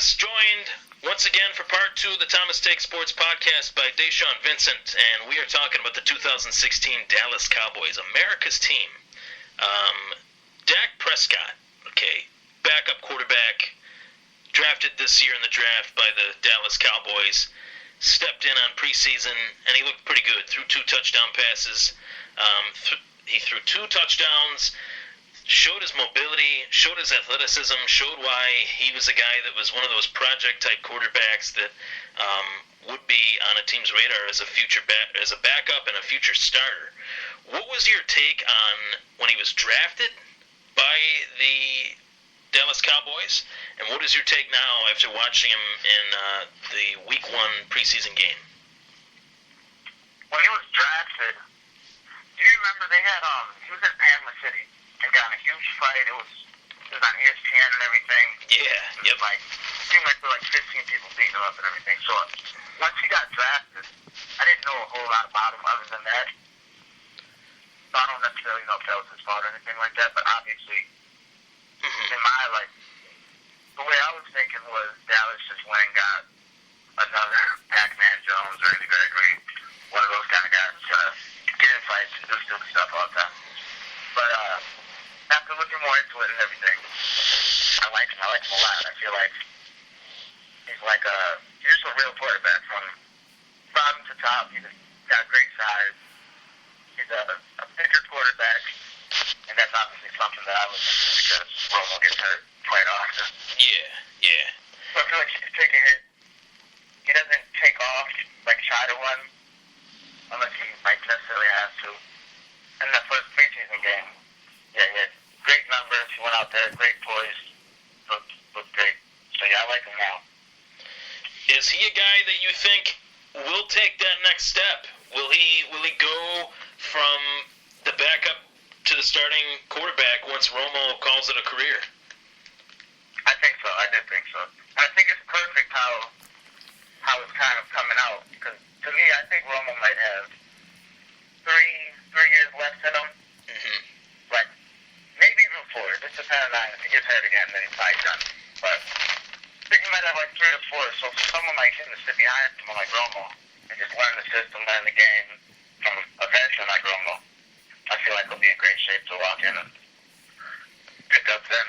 Thomas, joined once again for part 2 of the Thomas Take Sports podcast by Deshaan Vincent, and we are talking about the 2016 Dallas Cowboys, America's team. Dak Prescott, backup quarterback, drafted this year in the draft by the Dallas Cowboys, stepped in on preseason, and he looked pretty good. Threw 2 touchdown passes. He threw 2 touchdowns, showed his mobility, showed his athleticism, showed why he was a guy that was one of those project-type quarterbacks that would be on a team's radar as a future as a backup and a future starter. What was your take on when he was drafted by the Dallas Cowboys, and what is your take now after watching him in the Week 1 preseason game? When he was drafted, do you remember they had he was in Panama City and got in a huge fight. It was on ESPN and everything. Yeah, yep. It seemed like there were 15 people beating him up and everything. So once he got drafted, I didn't know a whole lot about him other than that. So I don't necessarily know if that was his fault or anything like that, but obviously, in my, the way I was thinking was Dallas just went and got another Pac-Man Jones or Andy Gregory, one of those kind of guys, get in fights and do stupid stuff all the time. But after looking more into it and everything, I like him a lot. I feel like he's just a real quarterback from bottom to top. He's got great size. He's a bigger quarterback, and that's obviously something that I look into because Romo gets hurt quite often. Yeah. So I feel like he can take a hit. He doesn't take off, try to run, unless he necessarily has to. In that first preseason game, he had great numbers. He went out there, great poise, looked great. So I like him now. Is he a guy that you think will take that next step? Will he go from the backup to the starting quarterback once Romo calls it a career? I think so. I did think so. And I think it's perfect how it's kind of coming out. Because to me, I think Romo might have three years left in him. Mm-hmm. Maybe even 4. Just depending on if he gets hurt again, then he's probably done. But I think he might have 3 or 4. So for someone like him to sit behind someone like Romo and just learn the system, learn the game from a veteran like Romo, I feel like he'll be in great shape to walk in and pick up then.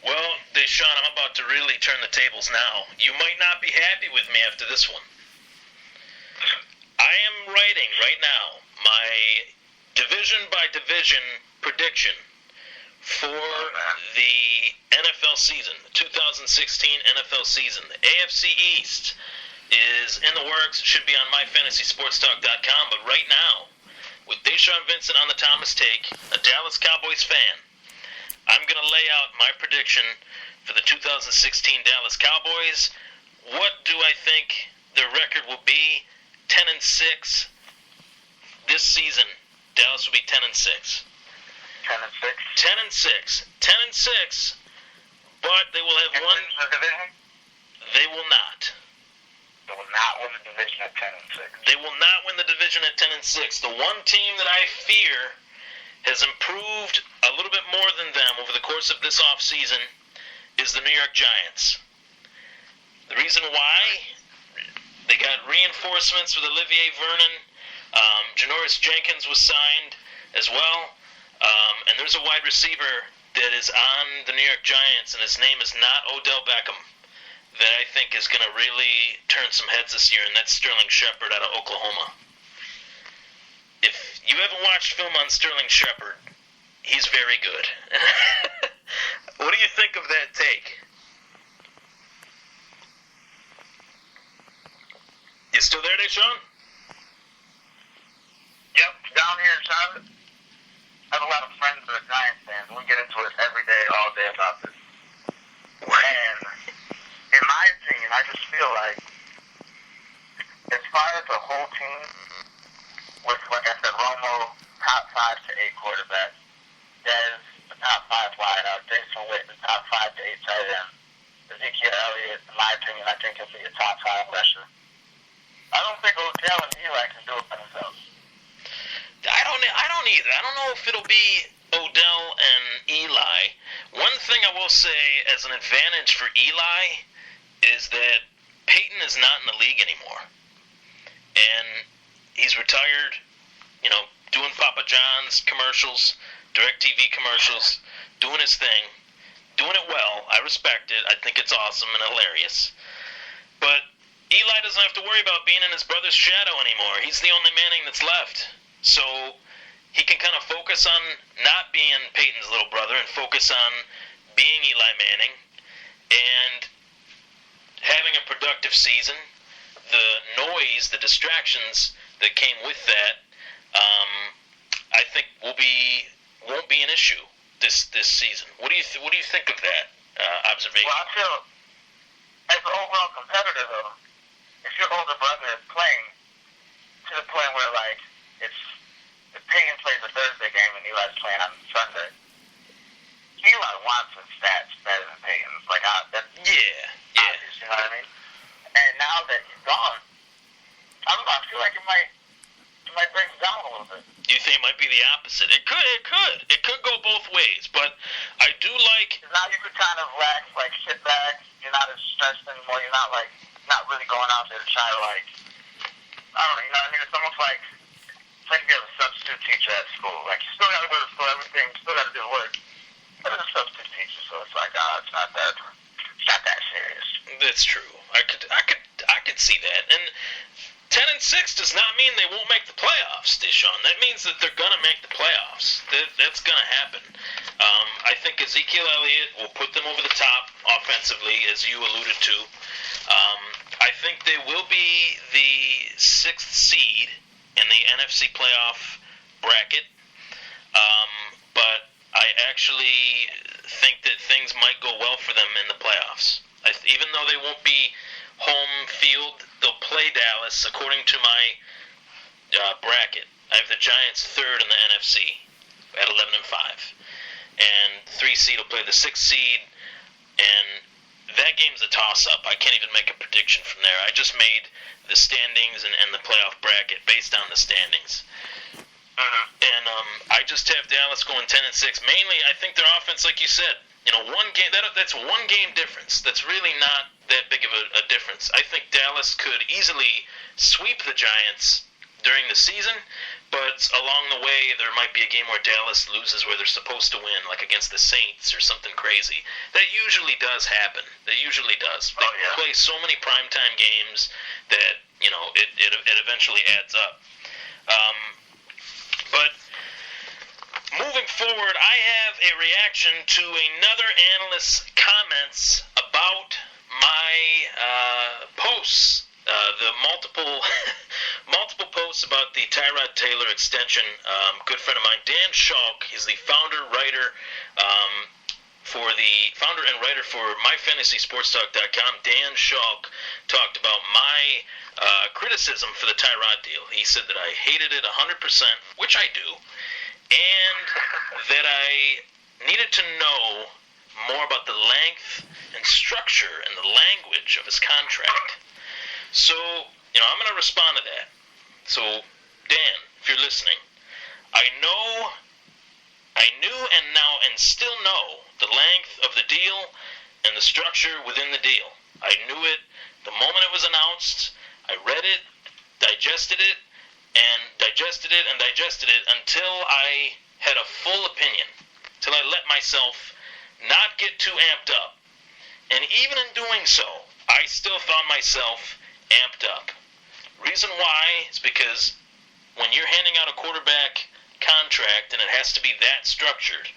Well, Deshaan, I'm about to really turn the tables now. You might not be happy with me after this one. I am writing right now my division-by-division prediction for the NFL season, the 2016 NFL season. The AFC East is in the works. It should be on myfantasysportstalk.com. But right now, with Deshaan Vincent on the Thomas Take, a Dallas Cowboys fan, I'm going to lay out my prediction for the 2016 Dallas Cowboys. What do I think their record will be? 10-6. This season, Dallas will be 10-6. 10-6. 10-6. But they will have one. The division? They will not. They will not win the division at 10-6. They will not win the division at 10-6. The one team that I fear has improved a little bit more than them over the course of this offseason is the New York Giants. The reason why, they got reinforcements with Olivier Vernon. Janoris Jenkins was signed as well. And there's a wide receiver that is on the New York Giants, and his name is not Odell Beckham, that I think is going to really turn some heads this year, and that's Sterling Shepard out of Oklahoma. If you haven't watched film on Sterling Shepard, he's very good. What do you think of that take? You still there, Deshaan? Yep, down here in Charlotte. I have a lot of friends that are Giants fans. We get into it every day, all day about this. And in my opinion, I just feel like as far as the whole team, with, like I said, Romo, top 5 to 8 quarterback, Dez, the top 5 wideout, Jason Witt, the top 5 to 8 tight end, Ezekiel Elliott, in my opinion, I think he'll be a top 5 rusher. I don't think Odell and Eli can do it by themselves. I don't either. I don't know if it'll be Odell and Eli. One thing I will say as an advantage for Eli is that Peyton is not in the league anymore. And he's retired, doing Papa John's commercials, DirecTV commercials, doing his thing, doing it well. I respect it. I think it's awesome and hilarious. But Eli doesn't have to worry about being in his brother's shadow anymore. He's the only Manning that's left. So he can kind of focus on not being Peyton's little brother and focus on being Eli Manning and having a productive season. The noise, the distractions that came with that, I think won't be an issue this season. What do you think of that observation? Well, I feel as an overall competitor, though, if your older brother is playing to the point where if Peyton plays a Thursday game and Eli's playing on Sunday, Eli wants his stats better than Peyton's. Yeah. Obvious, you know what I mean? And now that he's gone, I don't know. I feel like it might bring him down a little bit. You think it might be the opposite? It could go both ways. But I do like. Now you could kind of relax, sit back. You're not as stressed anymore. You're not not really going out there to try to I don't know. You know what I mean? It's almost like you have a substitute teacher at school. You still got to go to school, everything. You still got to do work. But it's a substitute teacher, so it's it's not that serious. That's true. I could see that. And 10-6 does not mean they won't make the playoffs, Deshaan. That means that they're going to make the playoffs. That's going to happen. I think Ezekiel Elliott will put them over the top offensively, as you alluded to. I think they will be the 6th seed in the NFC playoff bracket. But I actually think that things might go well for them in the playoffs. Even though they won't be home field, they'll play Dallas according to my bracket. I have the Giants 3rd in the NFC at 11-5, and 3 seed will play the 6th seed, and that game's a toss-up. I can't even make a prediction from there. I just made the standings and the playoff bracket based on the standings. And I just have Dallas going 10-6. Mainly, I think their offense, like you said, one game. That's one game difference. That's really not that big of a difference. I think Dallas could easily sweep the Giants during the season, but along the way there might be a game where Dallas loses where they're supposed to win, like against the Saints or something crazy. That usually does happen. They play so many primetime games that it eventually adds up. But moving forward, I have a reaction to another analyst's comments about my posts. The multiple posts about the Tyrod Taylor extension. Good friend of mine, Dan Schalk, he's the founder and writer for MyFantasySportsTalk.com. Dan Schalk talked about my criticism for the Tyrod deal. He said that I hated it 100%, which I do, and that I needed to know more about the length and structure and the language of his contract. So, I'm going to respond to that. So, Dan, if you're listening, I knew and still know the length of the deal and the structure within the deal. I knew it the moment it was announced. I read it, digested it until I had a full opinion, till I let myself not get too amped up. And even in doing so, I still found myself amped up. Reason why is because when you're handing out a quarterback contract and it has to be that structured,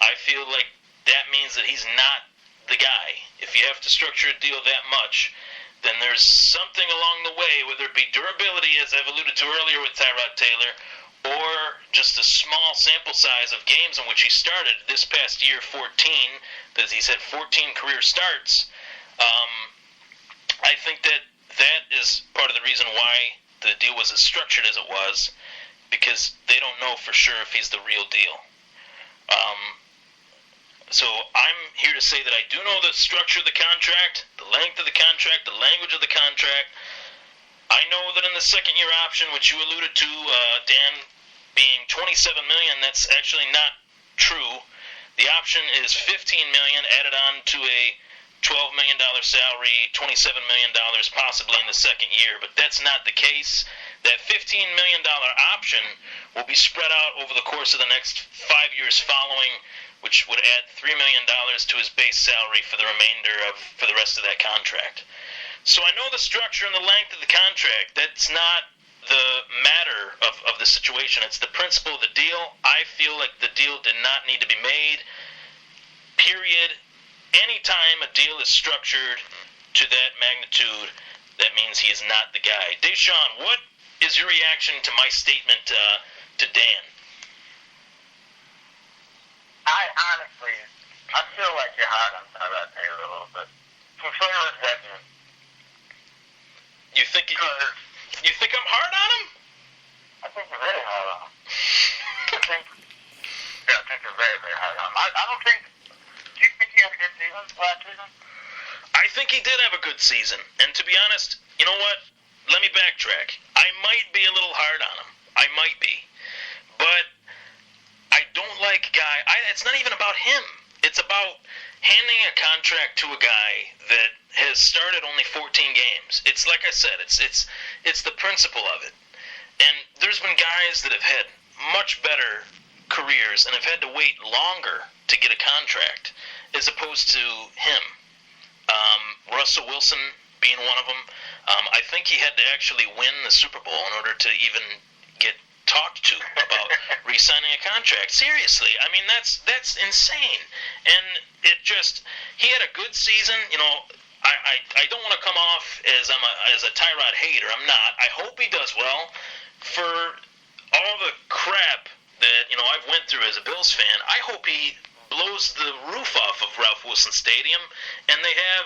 I feel like that means that he's not the guy. If you have to structure a deal that much, then there's something along the way, whether it be durability, as I've alluded to earlier with Tyrod Taylor, or just a small sample size of games in which he started this past year, 14, because he's had 14 career starts. I think that is part of the reason why the deal was as structured as it was, because they don't know for sure if he's the real deal. So I'm here to say that I do know the structure of the contract, the length of the contract, the language of the contract. I know that in the second-year option, which you alluded to, Dan, being $27 million, that's actually not true. The option is $15 million added on to a $12 million salary, $27 million possibly in the second year, but that's not the case. That $15 million option will be spread out over the course of the next 5 years following, which would add $3 million to his base salary for the rest of that contract. So I know the structure and the length of the contract. That's not the matter of the situation. It's the principle of the deal. I feel like the deal did not need to be made, period. Anytime a deal is structured to that magnitude, that means he is not the guy. Deshaan, what is your reaction to my statement to Dan? I feel like you're hard on Tyrod Taylor a little bit. For flavor veteran. You think I'm hard on him? I think you're very hard on him. I think you're very, very hard on him. I don't think. Do you think he had a good season last season? I think he did have a good season. And to be honest, you know what? Let me backtrack. I might be a little hard on him. I might be. But I don't like it's not even about him. It's about handing a contract to a guy that has started only 14 games. It's like I said, it's the principle of it. And there's been guys that have had much better careers and have had to wait longer to get a contract as opposed to him. Russell Wilson being one of them. I think he had to actually win the Super Bowl in order to even get talked to about re-signing a contract. Seriously, I mean that's insane. And he had a good season. You know, I don't want to come off as a Tyrod hater. I'm not. I hope he does well. For all the crap that I've went through as a Bills fan, I hope he blows the roof off of Ralph Wilson Stadium,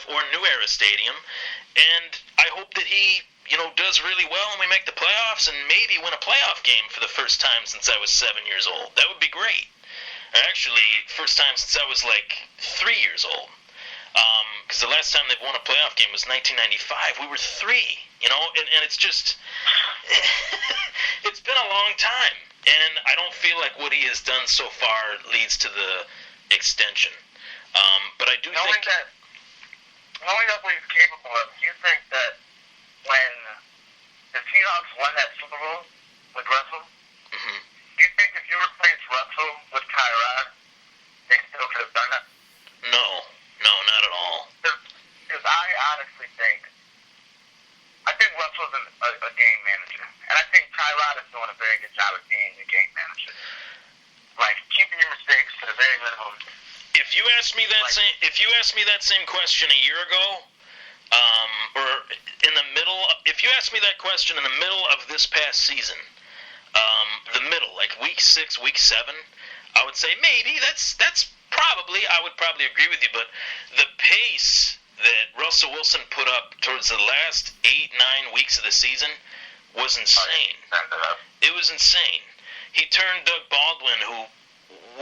or New Era Stadium, and I hope that he does really well and we make the playoffs and maybe win a playoff game for the first time since I was 7 years old. That would be great. Or actually, first time since I was like 3 years old. Because the last time they've won a playoff game was 1995. We were 3, and it's just, it's been a long time. And I don't feel like what he has done so far leads to the extension. But I do think... Knowing what he's capable of, do you think that when the Seahawks won that Super Bowl with Russell, do you think if you replaced Russell with Tyrod, they still could have done that? No, not at all. Because I honestly think Russell's a game manager, and I think Tyrod is doing a very good job of being a game manager. Like keeping your mistakes to the very minimum. If you asked me that same question a year ago, or in the middle, if you asked me that question in the middle of this past season, like week 6, week 7, I would say maybe that's probably, I would probably agree with you, but the pace that Russell Wilson put up towards the last 8-9 weeks of the season was insane. It was insane. He turned Doug Baldwin, who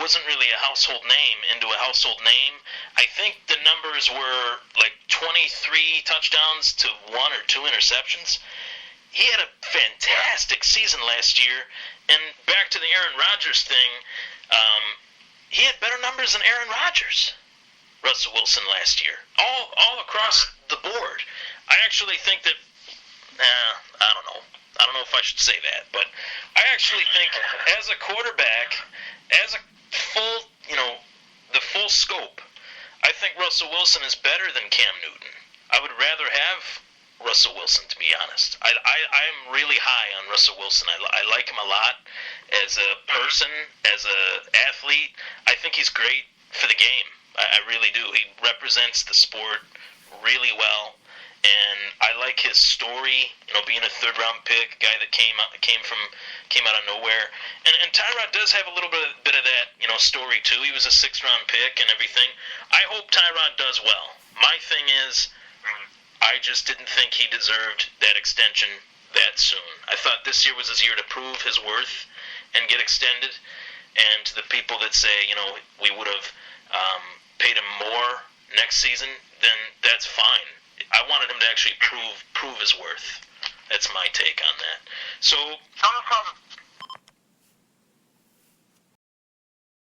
wasn't really a household name, into a household name. I think the numbers were like 23 touchdowns to 1 or 2 interceptions. He had a fantastic season last year. And back to the Aaron Rodgers thing, he had better numbers than Aaron Rodgers, Russell Wilson, last year. All across the board. I actually think that, I don't know. I don't know if I should say that, but I actually think as a quarterback, as a full, the full scope, I think Russell Wilson is better than Cam Newton. I would rather have Russell Wilson, to be honest. I'm really high on Russell Wilson. I like him a lot as a person, as a athlete. I think he's great for the game. I really do. He represents the sport really well. And I like his story, being a third-round pick, guy that came out of nowhere. And Tyrod does have a little bit of that, story too. He was a 6th-round pick and everything. I hope Tyrod does well. My thing is, I just didn't think he deserved that extension that soon. I thought this year was his year to prove his worth and get extended. And to the people that say, we would have paid him more next season, then that's fine. I wanted him to actually prove his worth. That's my take on that. So some of